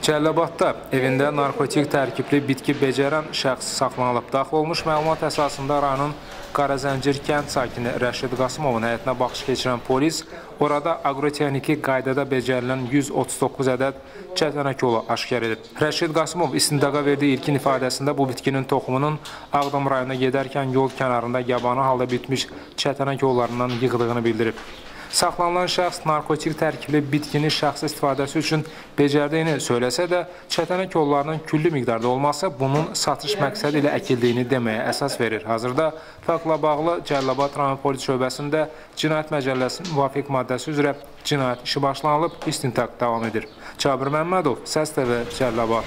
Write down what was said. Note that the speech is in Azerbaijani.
Cəlilabadda evində narkotik tərkibli bitki becərən şəxs saxlanılıb. Daxil olmuş məlumat əsasında rayonun Qarazəncir kənd sakini Rəşid Qasımovun həyətinə baxış keçirən polis orada aqrotexniki qaydada becərilən 139 ədəd çətənək yolu aşkar edib. Rəşid Qasımov istintaqa verdiyi ilkin ifadəsində bu bitkinin toxumunun Ağdam rayonuna gedərkən yol kənarında yabani halda bitmiş çətənək yollarından yığdığını bildirib. Saxlanılan şəxs narkotik tərkibli bitkini şəxsi istifadəsi üçün becərdiyini söyləsə də, çətənək yollarının küllü miqdarda olması bunun satış məqsədi ilə əkildiyini deməyə əsas verir. Hazırda faktla bağlı Cəlilabad rayon polis şöbəsində Cinayət Məcəlləsinin müvafiq maddəsi üzrə cinayət işi başlanılıb, istintaq davam edir. Cabir Məmmədov, Səs TV, Cəlilabad.